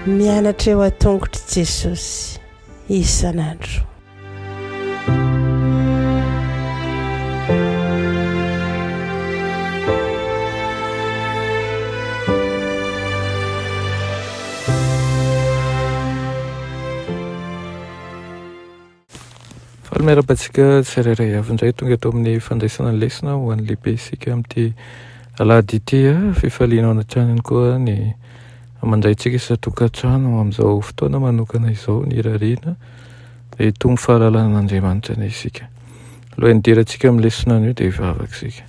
Mianatra eo an-tongotry Jesosy isan'andro. Miarabantsika tsirairay avy indray tonga eto amin'ny fandraisana lesona ho an'ny lehibe isika amin'ity alahady ity fifaliana an-trano koa ny amandraintsika isa-tokantrano amin'izao fotoana manokana izao ny rariana dia tombo fahalalan'Andriamanitra ny isika. Aloha hidirantsika amin'ny lesona anio dia hivavaka isika.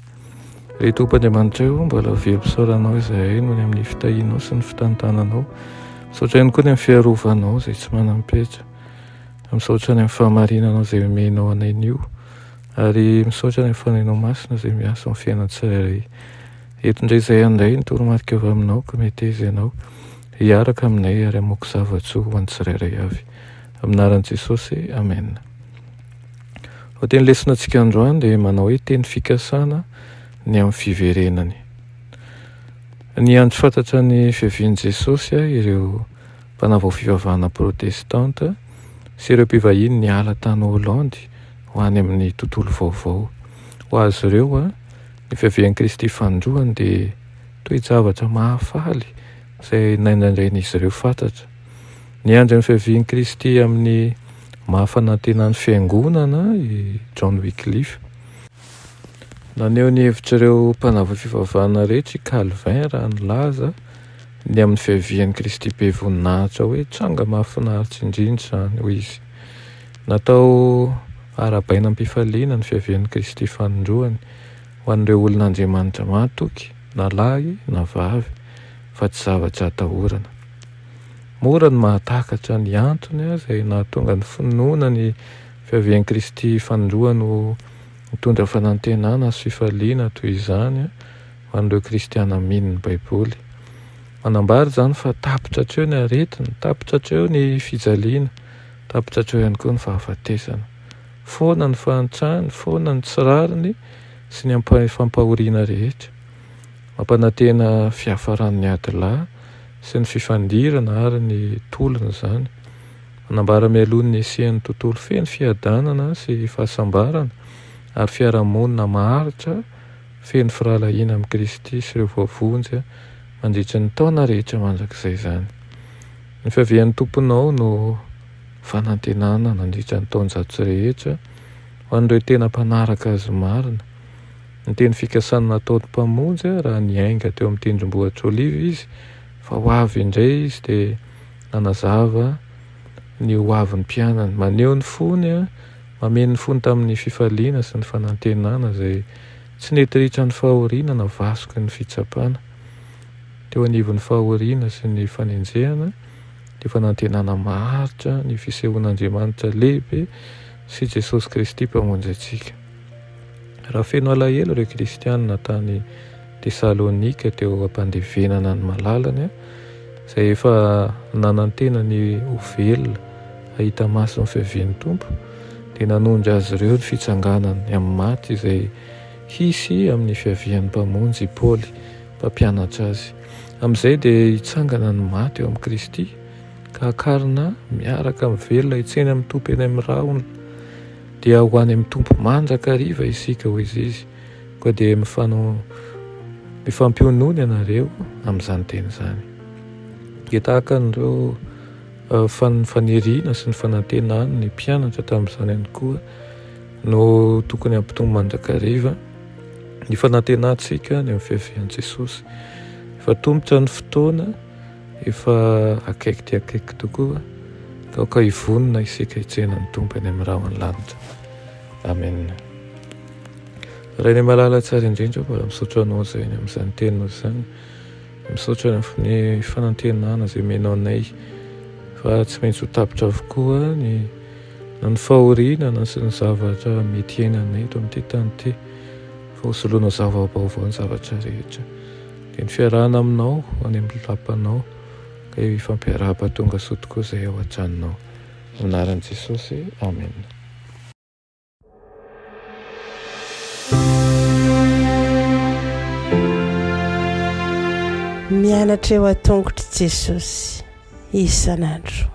Ry Tompon'Andriamanitra io mbola velom-pisaoranao izahay noho ny amin'ny fitahinao sy ny fitantananao. Misaotra ihany koa ny amin'ny fiarovanao izay tsy manam-petra. Misaotra ny amin'ny fahamarinanao izay omenao anain'io ary misaotra ny amin'ny fanainao masina izay miasa amin'ny fiainan'ny tsirairay. Eto indray izay andray ny toromarika avy aminao ka mety izy ianao hiaraka aminay ary hamoaka zava-tsoa ho an'ny tsirairay avy. Aminaran'i Jesosy, amen. Ho teny lesona antsika androany dia manao hoe teny fikasana ny amin'ny fiverenany. Ny andro fantatra ny fiavian'i Jesosy ireo mpanavao fivavahana protestanta sy ireo mpivahiny ny ala tany Holandy ho any amin'ny tontolo vaovao. Ho azy ireo ny fiavian'i Kristy fandroany dia toe-javatra mahafaly izay naindraindran'izy ireo fantatra. Ny andron'ny fiavian'i Kristy amin'ny mahafanantenan'ny fiangonana i John Wycliffe. Naneho ny hevitr'ireo mpanavao fivavahana rehetra i Calvin raha nilaza ny amin'ny fiavian'i Kristy be voninahitra hoe tranga mahafinaritra indrindra izany hoy izy. Natao arabaina am-pifaliana ny fiavian'i Kristy fandroany ho an'ireo olon'Andriamanitra matoky, na lahy na vavy, fa tsy zavatra atahorana. Mora ny mahatakatra ny antony izay nahatonga ny finoana ny fiavian'i Kristy fandroany ho mitondra fanantenana sy fifaliana toy izany ho an'ireo kristiana mino ny Baiboly. Manambara izany fa tapitra hatreo ny aretina, tapitra hatreo ny fijaliana, tapitra hatreo ihany koa ny fahafatesana. Foana ny fahantrany, foana ny tsirariny sy ny fampahoriana rehetra. Mampanantena fiafaran'ny adilahy sy ny fifandirana ary ny tolona izany. Manambara mialohan'ny esian'ny tontolo feno fiadanana sy fahasambarana ary fiarahamonina maharitra feno firalahiana amin'ny Kristy sy ireo voavonjy mandritra ny taona rehetra mandrakizay izany. Ny fiavian'ny tomponao no fanantenana nandritra ny taonjato rehetra ho an'ireo tena mpanaraka azy marina. Ny teny fikasana nataon'ny mpamonjy raha niainga teo amin'ny tendrombohitra Oliva izy, fa ho avy indray izy dia nanazava ny ho avin'ny mpianany, maneho ny fony mameno ny fony tamin'ny fifaliana sy ny fanantenana izay tsy netiritra ny fahoriana na vasoka ny fitsapana. Teo anivon'ny fahoriana sy ny fanenjehana ny fanantenana maharitra ny fisehoan'Andriamanitra lehibe sy Jesosy Kristy mpamonjy antsika. Raha feno alahelo ireo kristianina tany Tesalonika teo ampandevenana ny malalany izay efa nanantena ny ho velona ahita maso ny fiavian'ny Tompo, dia nanondra azy ireo ny fitsanganany amin'ny maty izay hisy amin'ny fiavian'ny mpamonjy Paoly mpampianatra azy. Amin'izay dia hitsangana ny maty eo amin'ny Kristy ka akarina miaraka amin'ny velona hitseny amin'ny Tompo eny amin'ny rahona, dia ho any amin'ny Tompo mandrakariva isika hoy izy. Koa dia mifampionony ianareo amin'izany teny izany. Dia tahaka an'ireo faniriana sy ny fanantenana ny mpianatra tamin'izany ihany koa no tokony hampitombo mandrakariva ny fanantenantsika ny amin'ny fiavian'i Jesosy. Efa tombotra ny fotoana, efa akaiky dia akaiky tokoa, ka hivonona isika hitsena ny Tompo eny amin'ny rahona lanitra. Amen. Raha ny malala tsara indrindra mbola misaotra anao izay amin'izany teninao izany. Misaotra ny fanantenana izay menao anay, fa tsy maintsy ho tapitra avokoa na ny fahoriana na sy ny zavatra mety iainanay eto amin'ity tany ity, fa hosoloana zava-baovao ny zavatra rehetra. Dia ny fiarahana aminao any amin'ny lapanao ka ifampiarahaba-tonga soa tokoa izay ao an-tranonao. Anaran'i Jesosy, amen. mianatra eo a tongotry Jesosy isan'andro.